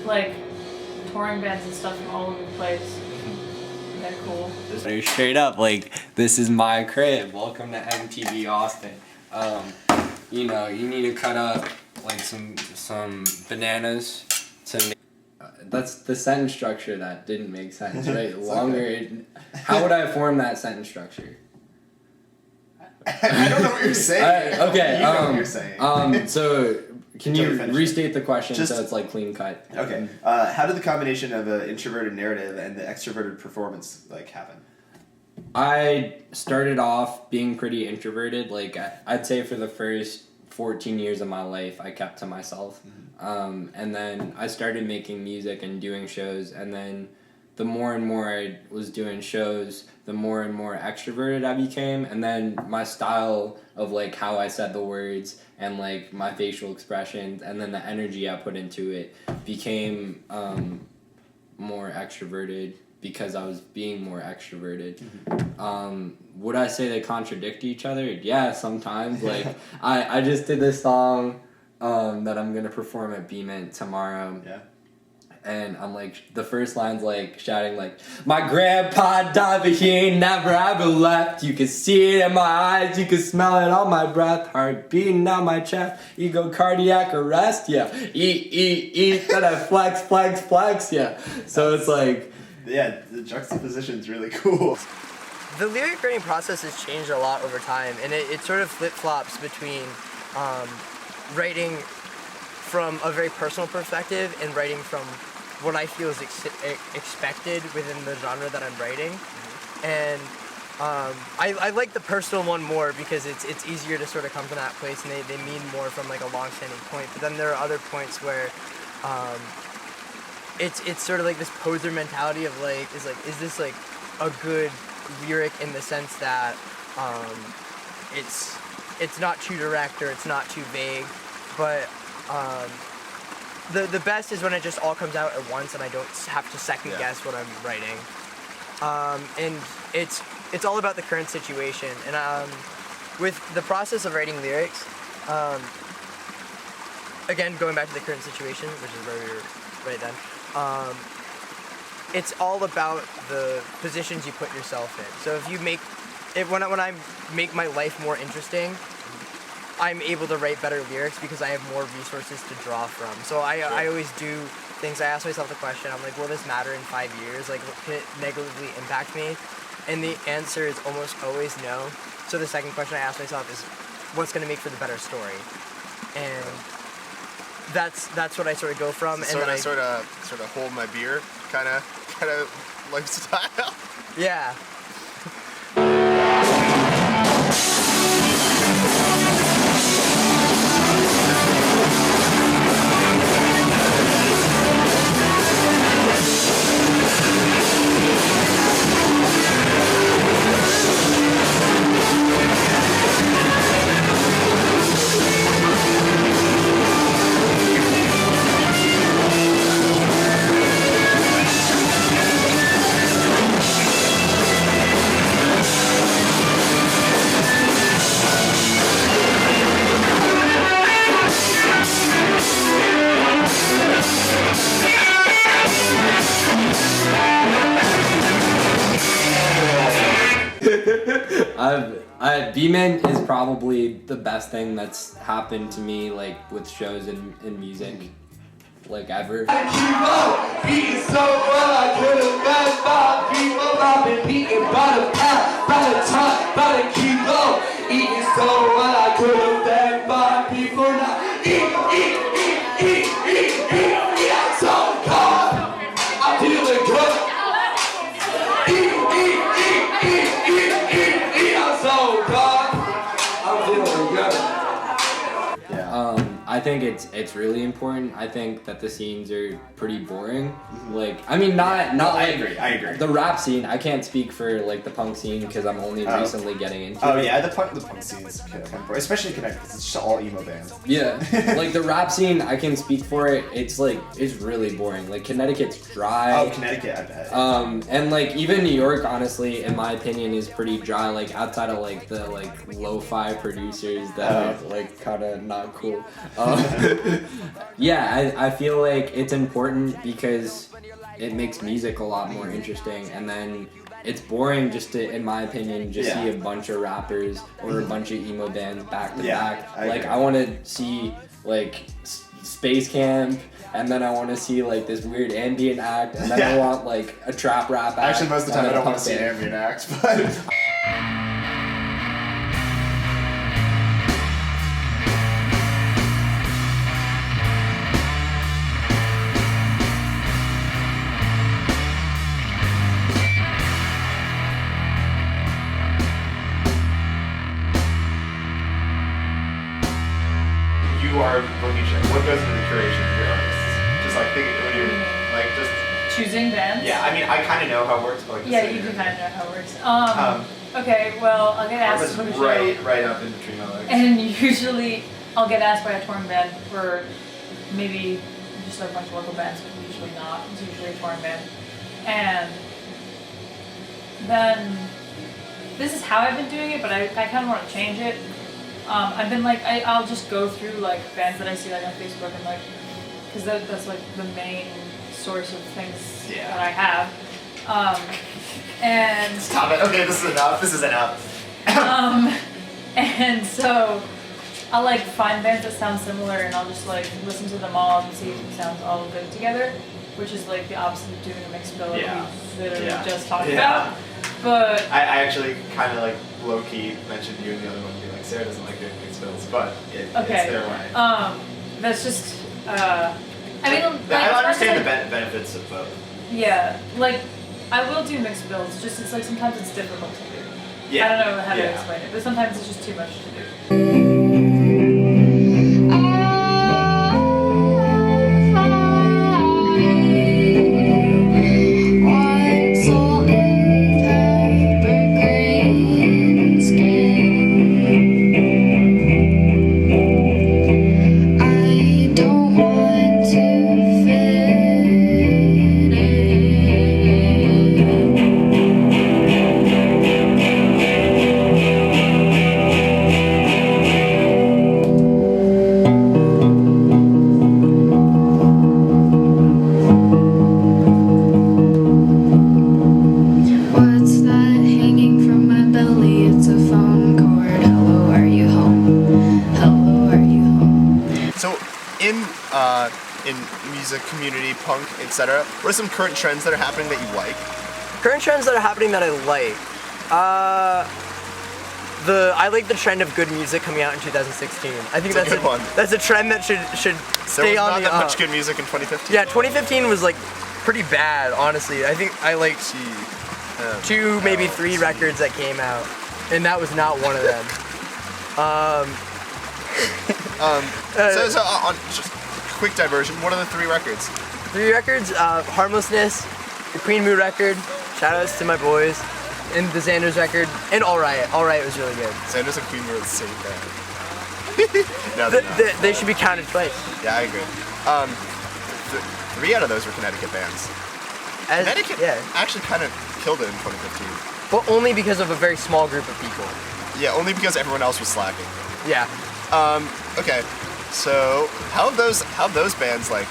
like touring bands and stuff from all over the place. They're cool. Straight up, like, this is my crib. Welcome to MTV Austin. You know, you need to cut up like some bananas to make, that's the sentence structure that didn't make sense, right? Longer. Okay. How would I form that sentence structure? I don't know what you're saying. Okay. You know what you're saying. So can you Finish restate the question Just- so it's like clean cut? Okay. How did the combination of an introverted narrative and the extroverted performance like happen? I started off being pretty introverted. Like, I'd say for the first 14 years of my life, I kept to myself. And then I started making music and doing shows, and then the more and more I was doing shows, the more and more extroverted I became, and then my style of like how I said the words and like my facial expressions and then the energy I put into it became more extroverted because I was being more extroverted. Would I say they contradict each other? Yeah, sometimes. Like, I just did this song that I'm gonna perform at B-Mint tomorrow. Yeah. And I'm like, the first line's like shouting like, my grandpa died but he ain't never ever left. You can see it in my eyes, you can smell it on my breath. Heart beating down my chest, ego cardiac arrest, yeah. Eat, then I flex, yeah. So it's like... Yeah, the juxtaposition's really cool. The lyric writing process has changed a lot over time, and it sort of flip-flops between writing from a very personal perspective and writing from what I feel is expected within the genre that I'm writing. And I like the personal one more because it's easier to sort of come to that place, and they mean more from like a long-standing point. But then there are other points where it's sort of like this poser mentality of like, is this like a good lyric in the sense that it's not too direct or it's not too vague, but the best is when it just all comes out at once and I don't have to second guess what I'm writing. And it's all about the current situation. And with the process of writing lyrics, again, going back to the current situation, which is where we were right then, it's all about the positions you put yourself in. So if you when I make my life more interesting, I'm able to write better lyrics because I have more resources to draw from. So I always do things, I ask myself the question, I'm like, will this matter in 5 years? Like, can it negatively impact me? And the answer is almost always no. So the second question I ask myself is, what's going to make for the better story? And that's what I sort of go from. So and then sort of hold my beer kind of lifestyle. Yeah. B-Mint is probably the best thing that's happened to me, like, with shows and music, like, ever. Beating so well, I could've met my people. I've been beaten by the pound, by the ton, by the kilo. Eating so well, I could've met my people. Now eat, I'm so cold, I'm feeling good. Eat, I'm so cold, I'm feeling good. I think it's really important. I think that the scenes are pretty boring. Like, I mean, not I like agree. the rap scene. I can't speak for like the punk scene because I'm only recently getting into it. Oh yeah, the punk scene is kind of boring, especially in Connecticut because it's just all emo bands. Yeah, like the rap scene, I can speak for it. It's really boring. Like, Connecticut's dry. Oh, Connecticut, I bet. And like even New York, honestly, in my opinion, is pretty dry. Like, outside of like the like lo-fi producers that are like kind of not cool. Yeah, I feel like it's important because it makes music a lot more interesting, and then it's boring just to, in my opinion, just see a bunch of rappers or a bunch of emo bands back to back. I want to see like Space Camp, and then I want to see like this weird ambient act, and then I want like a trap rap act. Actually, most of the time I don't want to see an ambient act, but. You are booking shit. What goes into the curation of your artists? Just like thinking when you're like just Choosing bands? yeah. I mean, I kind of know how it works, but like Yeah, you do kind of know how it works. Okay, well, I'll get asked to book a show. right up in between my legs. And usually I'll get asked by a touring band for maybe just a bunch of local bands, but usually not. It's usually a touring band. And then this is how I've been doing it, but I kind of want to change it. I've been like, I'll just go through like bands that I see like on Facebook and like, because that's like the main source of things that I have. And Stop it. Okay, this is enough. This is enough. and so I'll like find bands that sound similar and I'll just like listen to them all and see if it sounds all good together, which is like the opposite of doing a mixed bill that we literally just talked about. But I actually kind of like low key mentioned you and the other one being like Sarah doesn't like doing mixed bills, but it's their way. That's just I mean, like, I understand the benefits of both. Yeah, like I will do mixed bills. Just it's like sometimes it's difficult to do. Yeah. I don't know how to explain it, but sometimes it's just too much to do. In music, community, punk, etc. What are some current trends that are happening that you like? Current trends that are happening that I like. I like the trend of good music coming out in 2016. I think that's a good one. That's a trend that should stay on the. There was not that much good music in 2015. Yeah, 2015 was like pretty bad, honestly. I think I liked two, maybe three records that came out, and that was not one of them. Just quick diversion. What are the three records? Three records: Harmlessness, the Queen Moo record. Shoutouts to my boys, and the Xander's record, and All Right. All Right was really good. Xander's and Queen Moo are the same band. No, they should be counted twice. Yeah, I agree. Three out of those were Connecticut bands. Connecticut actually kind of killed it in 2015. But only because of a very small group of people. Yeah, only because everyone else was slacking. Yeah. Okay. So how have those bands like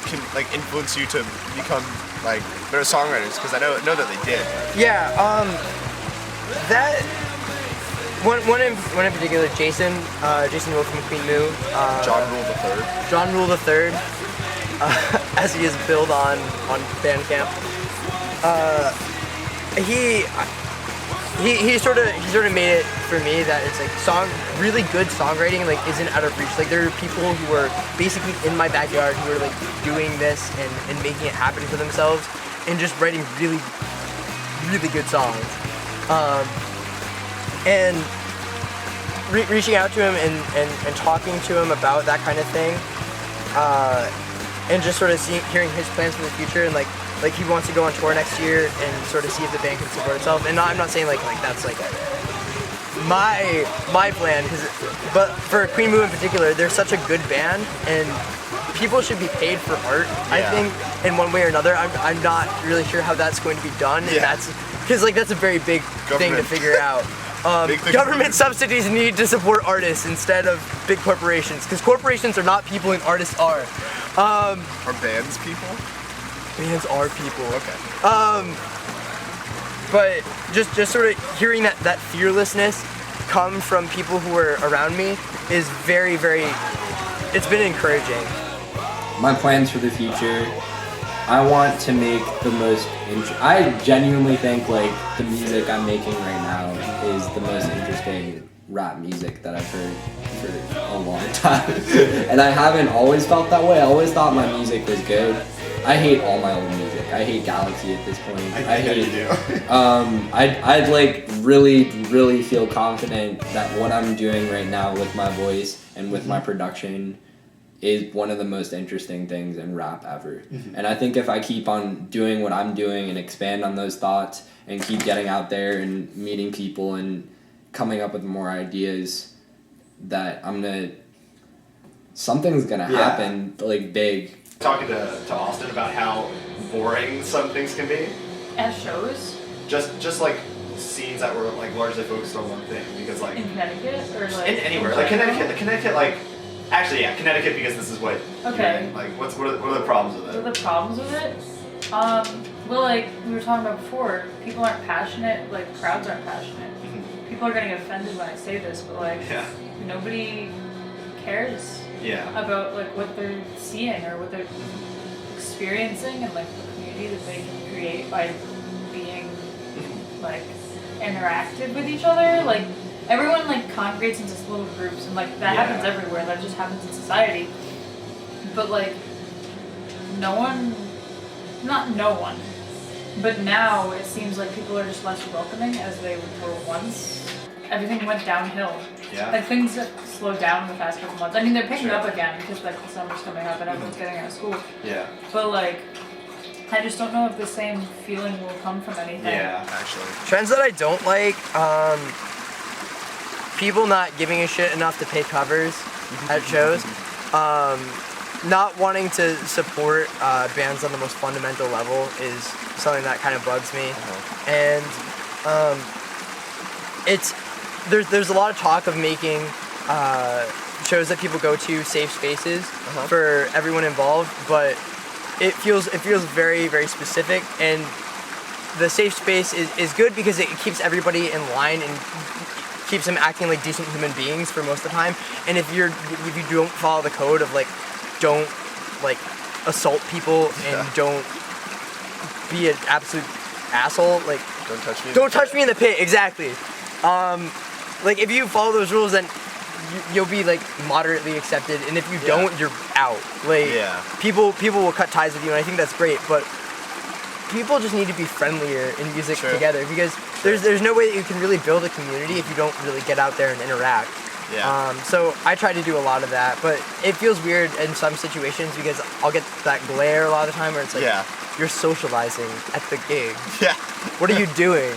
can like influence you to become like better songwriters? Because I know that they did. Yeah. That one in particular, Jason Wolf from Queen Moo. John Rule III. John Rule III, as he is billed on Bandcamp. He sort of made it for me that it's like really good songwriting like isn't out of reach. Like there are people who are basically in my backyard who are like doing this and making it happen for themselves and just writing really, really good songs. And reaching out to him and talking to him about that kind of thing, and just sort of hearing his plans for the future and like he wants to go on tour next year and sort of see if the band can support itself. And I'm not saying like that's like my plan, but for Queen Moo in particular, they're such a good band and people should be paid for art. I think in one way or another. I'm not really sure how that's going to be done. And that's because like that's a very big thing to figure out. Government subsidies need to support artists instead of big corporations, because corporations are not people and artists are. Are bands people? Bands are people. Okay. But just sort of hearing that fearlessness come from people who are around me is very, very, it's been encouraging. My plans for the future, I want to make the most, I genuinely think like the music I'm making right now is the most interesting rap music that I've heard for a long time. And I haven't always felt that way. I always thought my music was good. I hate all my old music. I hate Galaxy at this point. I hate you do. I'd like really feel confident that what I'm doing right now with my voice and with my production is one of the most interesting things in rap ever. And I think if I keep on doing what I'm doing and expand on those thoughts and keep getting out there and meeting people and coming up with more ideas, that something's gonna happen like big. Talking to Austin about how boring some things can be. At shows? Just like scenes that were like largely focused on one thing, because like in Connecticut or like in anywhere, like Connecticut, like actually Connecticut, because this is what okay. Like what are the problems with it? What are the problems with it? Well, like we were talking about before, people aren't passionate. Like crowds aren't passionate. People are getting offended when I say this, but like nobody cares. About like what they're seeing or what they're experiencing, and like the community that they can create by being like interactive with each other. Like everyone like congregates into little groups, and like that happens everywhere. That just happens in society. But like not no one, but now it seems like people are just less welcoming as they were once. Everything went downhill. Like things have slowed down in the past couple months. I mean, they're picking up again because like the summer's coming up and everyone's getting out of school. But like, I just don't know if the same feeling will come from anything. Actually. Trends that I don't like, people not giving a shit enough to pay covers at shows. Not wanting to support bands on the most fundamental level is something that kind of bugs me. And there's a lot of talk of making shows that people go to safe spaces for everyone involved, but it feels very, very specific, and the safe space is good because it keeps everybody in line and keeps them acting like decent human beings for most of the time. And if you don't follow the code of like don't like assault people and don't be an absolute asshole, like don't touch me in the pit, exactly. Like if you follow those rules, then you'll be like moderately accepted, and if you don't, you're out. Like people will cut ties with you, and I think that's great. But people just need to be friendlier in music together, because there's no way that you can really build a community if you don't really get out there and interact. So I try to do a lot of that, but it feels weird in some situations because I'll get that glare a lot of the time where it's like you're socializing at the gig. What are you doing?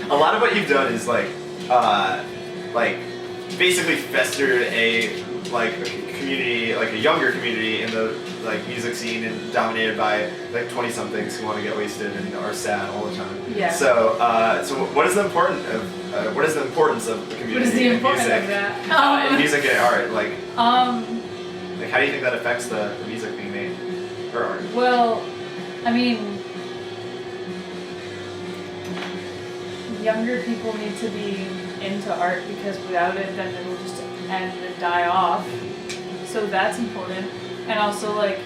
A lot of what you've done is like basically festered a like a community, like a younger community in the like music scene, and dominated by like 20-somethings who want to get wasted and are sad all the time. Yeah. So, so what is the importance of the community What is the in importance music? of that? In music and art, like how do you think that affects the music being made or art? Well, I mean, younger people need to be into art because without it, then it'll just end and die off. So that's important. And also, like,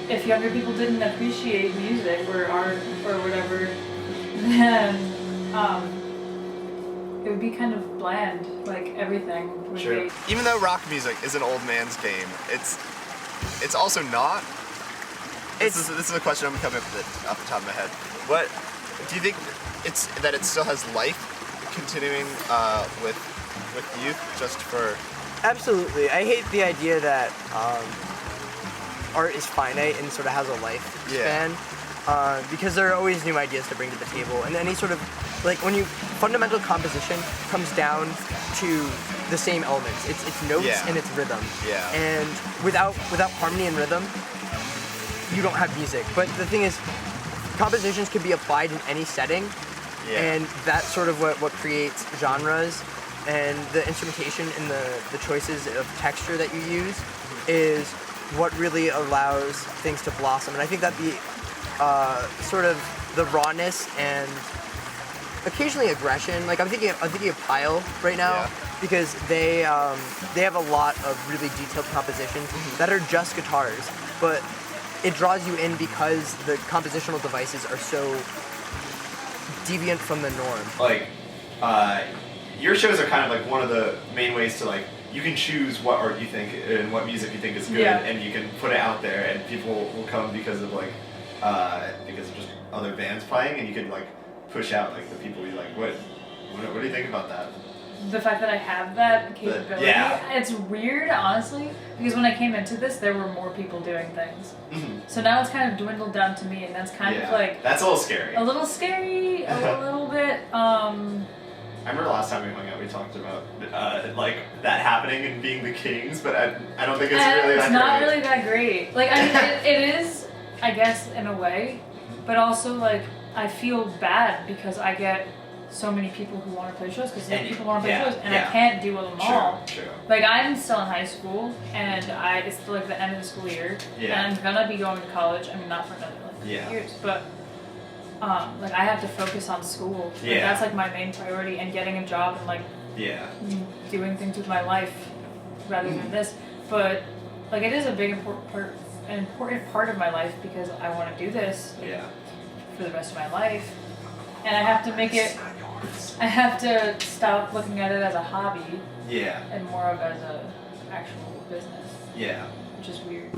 if younger people didn't appreciate music or art or whatever, then it would be kind of bland. Like everything would Sure. be. Even though rock music is an old man's game, it's also not. This is a question I'm coming up with off the top of my head. What do you think? It's that it still has life continuing with youth just for. Absolutely. I hate the idea that art is finite and sort of has a lifespan. Because there are always new ideas to bring to the table, and any sort of fundamental composition comes down to the same elements. It's notes and it's rhythm. Yeah. And without harmony and rhythm, you don't have music. But the thing is, compositions can be applied in any setting, and that's sort of what creates genres. And the instrumentation and the choices of texture that you use is what really allows things to blossom. And I think that the sort of the rawness and occasionally aggression. Like I'm thinking of Pile right now because they have a lot of really detailed compositions that are just guitars, but it draws you in because the compositional devices are so deviant from the norm. Like, your shows are kind of like one of the main ways to like, you can choose what art you think and what music you think is good, and you can put it out there, and people will come because of like, because of just other bands playing, and you can like push out like the people you like. What do you think about that? The fact that I have that capability, it's weird, honestly, because when I came into this, there were more people doing things. So now it's kind of dwindled down to me, and that's kind of like... That's a little scary. A little scary, a little bit, I remember last time we hung out, we talked about like that happening and being the kings, but I don't think it's really that great. It's not really that great. Like, I mean, it is, I guess, in a way, but also, like, I feel bad because I get so many people who want to play shows because people want to play shows, and I can't do them all. True. Like, I'm still in high school, and it's still, like, the end of the school year, and I'm gonna be going to college. I mean, not for another, like, 3 years, but... like I have to focus on school. Like, that's like my main priority, and getting a job and like doing things with my life rather than this. But like it is a big important part of my life because I want to do this for the rest of my life, and I have to make it. I have to stop looking at it as a hobby. And more of as a actual business. Which is weird.